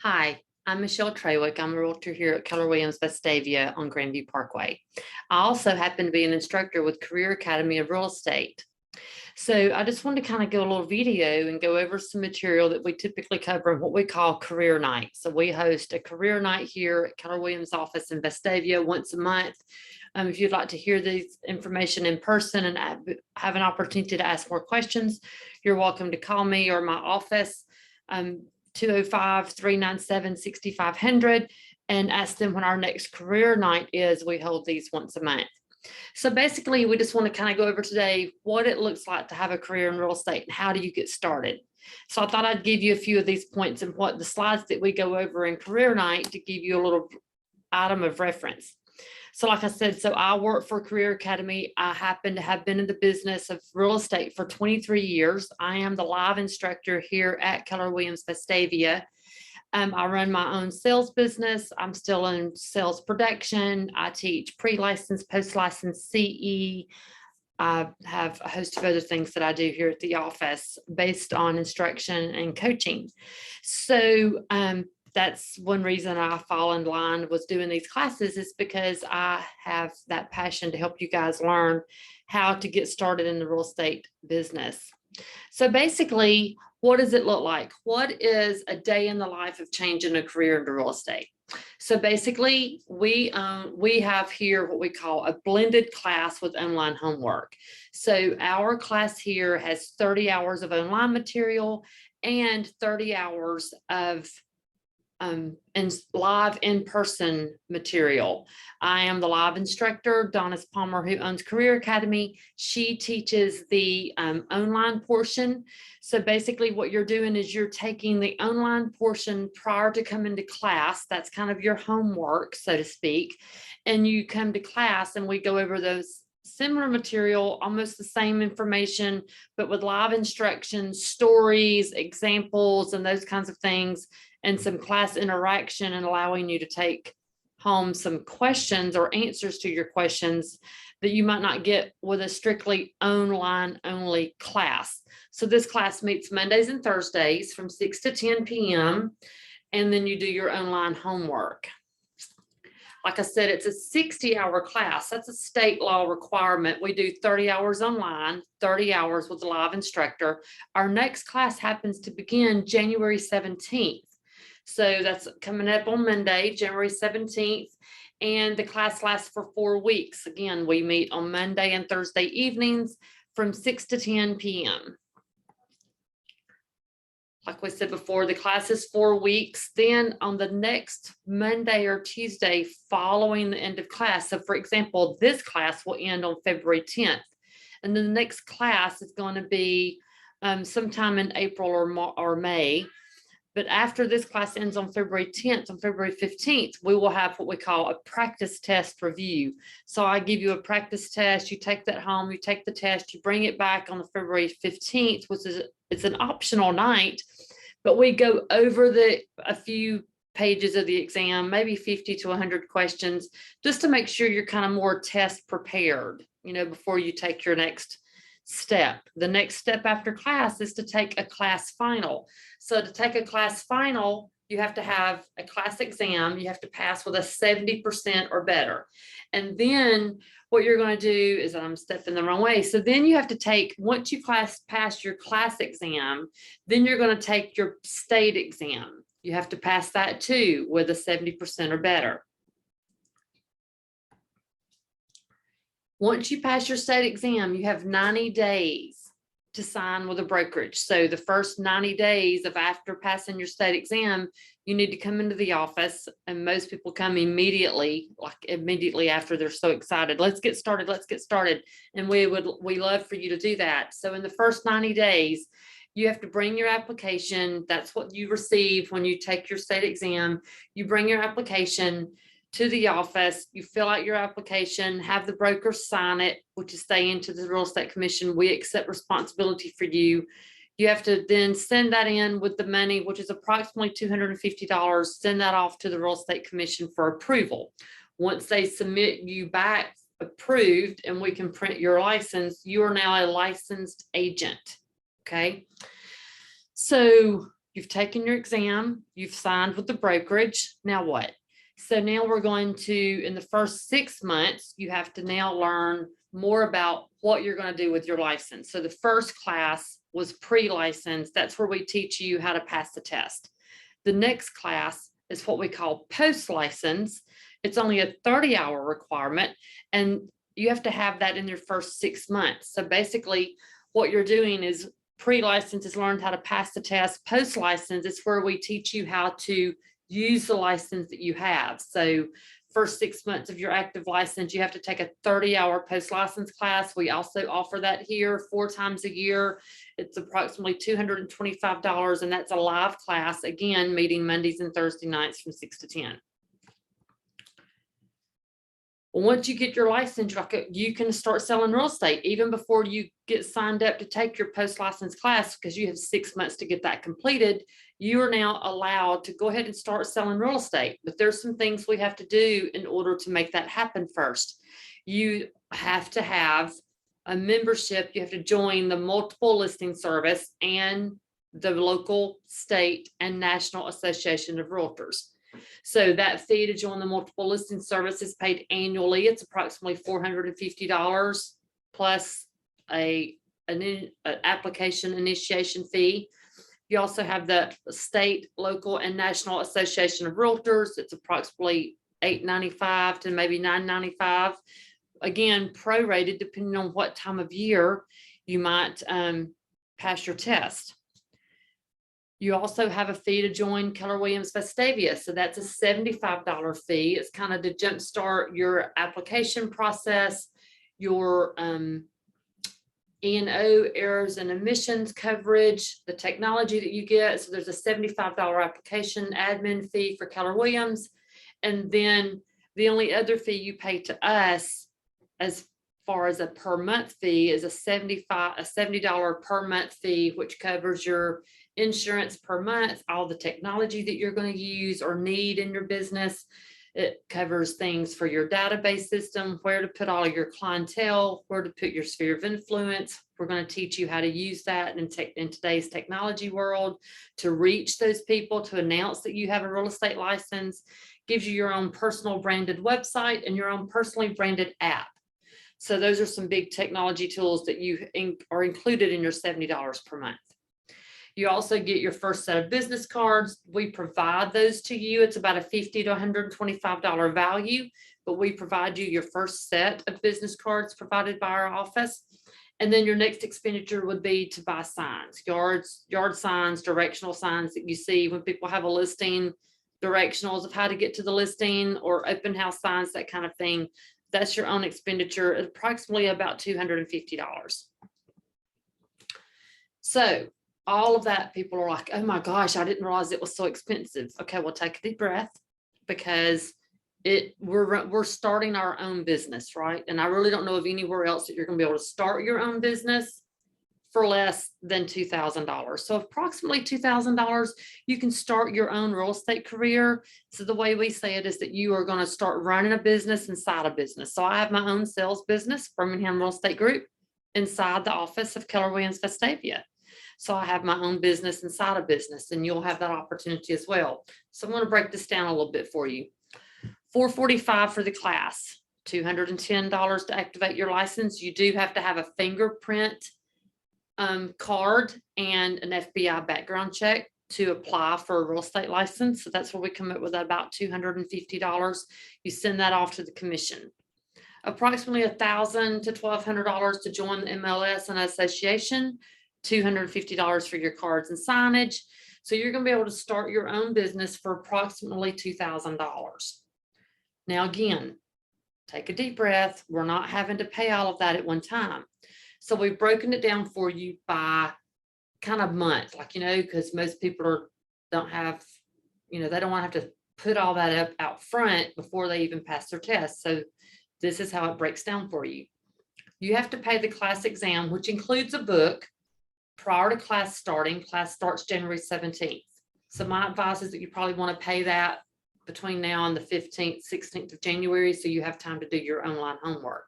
Hi, I'm Michelle Trawick. I'm a realtor here at Keller Williams Vestavia on Grandview Parkway. I also happen to be an instructor with Career Academy of Real Estate. So I just wanted to kind of go a little video and go over some material that we typically cover in what we call career night. So we host a career night here at Keller Williams office in Vestavia once a month. If you'd like to hear this information in person and have an opportunity to ask more questions, you're welcome to call me or my office. 205-397-6500 and ask them when our next career night is. We hold these once a month. So basically, we just want to kind of go over today what it looks like to have a career in real estate and how do you get started. So I thought I'd give you a few of these points and what the slides that we go over in career night to give you a little item of reference. So like I said, so I work for Career Academy. I happen to have been in the business of real estate for 23 years. I am the live instructor here at Keller Williams Vestavia. I run my own sales business. I'm still in sales production. I teach pre-license, post-license, CE. I have a host of other things that I do here at the office based on instruction and coaching. So that's one reason I fall in line with doing these classes, is because I have that passion to help you guys learn how to get started in the real estate business. So basically, what does it look like? What is a day in the life of changing a career into real estate? So basically, we have here what we call a blended class with online homework. So our class here has 30 hours of online material and 30 hours of and live in-person material. I am the live instructor, Donna's Palmer, who owns Career Academy. She teaches the online portion. So basically what you're doing is you're taking the online portion prior to coming to class. That's kind of your homework, so to speak. And you come to class and we go over those similar material, almost the same information, but with live instructions, stories, examples, and those kinds of things, and some class interaction, and allowing you to take home some questions or answers to your questions that you might not get with a strictly online only class. So this class meets Mondays and Thursdays from 6 to 10 p.m. and then you do your online homework. Like I said, it's a 60-hour class. That's a state law requirement. We do 30 hours online, 30 hours with a live instructor. Our next class happens to begin January 17th. So that's coming up on Monday, January 17th. And the class lasts for 4 weeks. Again, we meet on Monday and Thursday evenings from 6 to 10 p.m. Like we said before, the class is 4 weeks. Then on the next Monday or Tuesday following the end of class. So for example, this class will end on February 10th. And then the next class is going to be sometime in April or May. But after this class ends on February 10th, on February 15th, we will have what we call a practice test review. So I give you a practice test, you take that home, you take the test, you bring it back on the February 15th, which is it's an optional night, but we go over a few pages of the exam, maybe 50 to 100 questions, just to make sure you're kind of more test prepared, before you take your next step. The next step after class is to take a class final. So to take a class final, you have to have a class exam. You have to pass with a 70% or better. And then what you're going to do is, I'm stepping the wrong way. So then you have to take, once you pass your class exam, then you're going to take your state exam. You have to pass that too with a 70% or better. Once you pass your state exam, you have 90 days to sign with a brokerage. So the first 90 days of after passing your state exam, you need to come into the office, and most people come immediately, like immediately after. They're so excited. Let's get started. Let's get started. And we love for you to do that. So in the first 90 days, you have to bring your application. That's what you receive when you take your state exam. You bring your application to the office, you fill out your application, have the broker sign it, which is saying to the real estate commission, we accept responsibility for you. You have to then send that in with the money, which is approximately $250, send that off to the real estate commission for approval. Once they submit you back approved and we can print your license, you are now a licensed agent. Okay. So you've taken your exam, you've signed with the brokerage. Now what? So now we're going to, in the first 6 months, you have to now learn more about what you're going to do with your license. So the first class was pre-license. That's where we teach you how to pass the test. The next class is what we call post-license. It's only a 30-hour requirement, and you have to have that in your first 6 months. So basically what you're doing is pre-license is learned how to pass the test. Post-license is where we teach you how to use the license that you have. So first 6 months of your active license, you have to take a 30-hour post-license class. We also offer that here 4 times a year. It's approximately $225, and that's a live class, again, meeting Mondays and Thursday nights from 6 to 10. Once you get your license, you can start selling real estate even before you get signed up to take your post-license class, because you have 6 months to get that completed. You are now allowed to go ahead and start selling real estate, but there's some things we have to do in order to make that happen first. You have to have a membership. You have to join the multiple listing service and the local, state, and national association of realtors. So that fee to join the multiple listing service is paid annually. It's approximately $450 plus an application initiation fee. You also have the state, local, and national association of realtors. It's approximately $895 to maybe $995. Again, prorated depending on what time of year you might pass your test. You also have a fee to join Keller Williams Vestavia. So that's a $75 fee. It's kind of to jumpstart your application process, your E&O, errors and emissions coverage, the technology that you get. So there's a $75 application admin fee for Keller Williams. And then the only other fee you pay to us as far as a per month fee is a $70 per month fee, which covers your insurance per month, all the technology that you're going to use or need in your business. It covers things for your database system, where to put all of your clientele, where to put your sphere of influence. We're going to teach you how to use that in today's technology world to reach those people, to announce that you have a real estate license. Gives you your own personal branded website and your own personally branded app. So those are some big technology tools that you are included in your $70 per month. You also get your first set of business cards. We provide those to you. It's about a $50 to $125 value, but we provide you your first set of business cards provided by our office. And then your next expenditure would be to buy signs, yard signs, directional signs that you see when people have a listing, directionals of how to get to the listing, or open house signs, that kind of thing. That's your own expenditure, approximately about $250. So all of that, people are like, oh my gosh, I didn't realize it was so expensive. Okay, well, take a deep breath, because we're starting our own business, right? And I really don't know of anywhere else that you're going to be able to start your own business for less than $2,000. So approximately $2,000, you can start your own real estate career. So the way we say it is that you are going to start running a business inside a business. So I have my own sales business, Birmingham Real Estate Group, inside the office of Keller Williams Vestavia. So I have my own business inside a business, and you'll have that opportunity as well. So I'm going to break this down a little bit for you. $445 for the class, $210 to activate your license. You do have to have a fingerprint card and an FBI background check to apply for a real estate license. So that's where we come up with about $250. You send that off to the commission. Approximately $1,000 to $1,200 to join the MLS and association, $250 for your cards and signage. So you're going to be able to start your own business for approximately $2,000. Now, again, take a deep breath. We're not having to pay all of that at one time. So we've broken it down for you by kind of month, like, because most people don't have, they don't want to have to put all that up out front before they even pass their test. So this is how it breaks down for you. You have to pay the class exam, which includes a book, prior to class starting. Class starts January 17th. So my advice is that you probably want to pay that between now and the 15th, 16th of January, so you have time to do your online homework.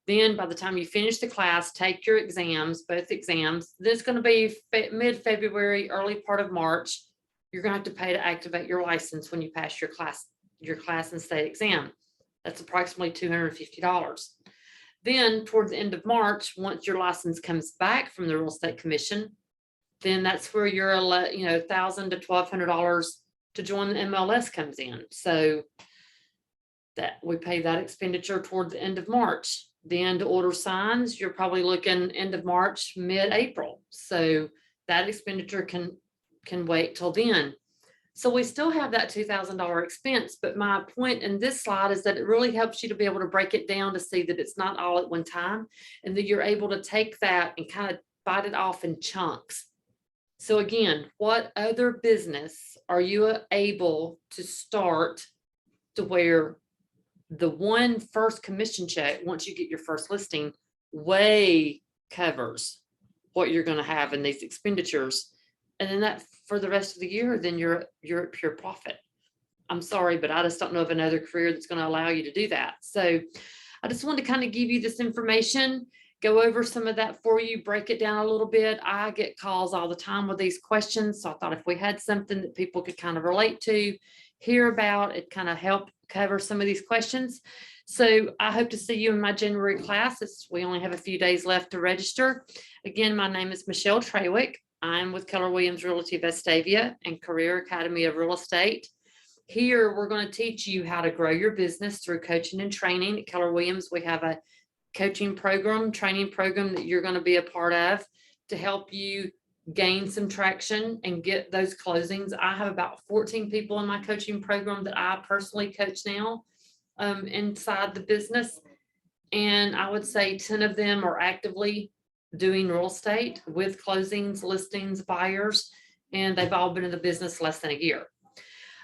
Then by the time you finish the class, take your exams, both exams. This is going to be mid-February, early part of March. You're going to have to pay to activate your license when you pass your class and state exam. That's approximately $250. Then towards the end of March, once your license comes back from the Real Estate Commission, then that's where your $1,000 to $1,200 to join the MLS comes in. So that we pay that expenditure towards the end of March. Then to order signs, you're probably looking end of March, mid-April. So that expenditure can wait till then. So we still have that $2,000 expense, but my point in this slide is that it really helps you to be able to break it down to see that it's not all at one time, and that you're able to take that and kind of bite it off in chunks. So again, what other business are you able to start to where the one first commission check, once you get your first listing, way covers what you're going to have in these expenditures? And then that for the rest of the year, then you're at pure profit. I'm sorry, but I just don't know of another career that's going to allow you to do that. So I just wanted to kind of give you this information, go over some of that for you, break it down a little bit. I get calls all the time with these questions. So I thought if we had something that people could kind of relate to, hear about, it kind of help cover some of these questions. So I hope to see you in my January class. We only have a few days left to register. Again, my name is Michelle Trawick. I'm with Keller Williams Realty Vestavia and Career Academy of Real Estate. Here, we're going to teach you how to grow your business through coaching and training. At Keller Williams, we have a coaching program, training program that you're going to be a part of to help you gain some traction and get those closings. I have about 14 people in my coaching program that I personally coach now inside the business. And I would say 10 of them are actively doing real estate with closings, listings, buyers, and they've all been in the business less than a year.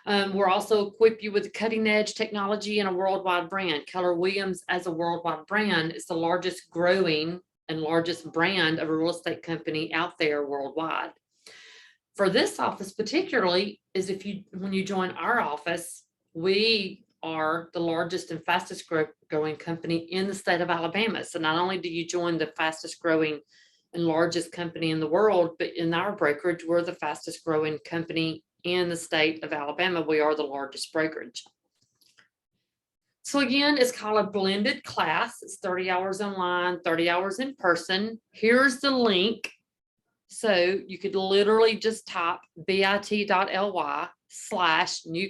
We're also equip you with cutting edge technology and a worldwide brand. Keller Williams, as a worldwide brand, is the largest growing and largest brand of a real estate company out there worldwide. For this office particularly, is when you join our office, we are the largest and fastest growing company in the state of Alabama. So not only do you join the fastest growing and largest company in the world, but in our brokerage, we're the fastest growing company in the state of Alabama. We are the largest brokerage. So again, it's called a blended class. It's 30 hours online, 30 hours in person. Here's the link. So you could literally just type bit.ly/new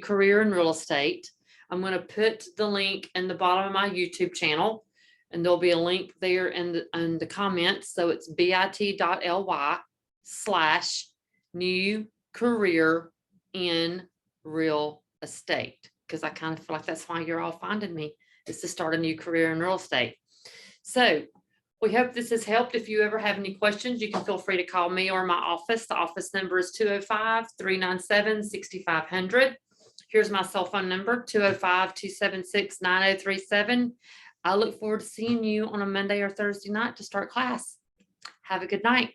career in real estate. I'm going to put the link in the bottom of my YouTube channel, and there'll be a link there in the comments. So it's bit.ly/new career in real estate, because I kind of feel like that's why you're all finding me, is to start a new career in real estate. So we hope this has helped. If you ever have any questions, you can feel free to call me or my office. The office number is 205-397-6500. Here's my cell phone number, 205-276-9037. I look forward to seeing you on a Monday or Thursday night to start class. Have a good night.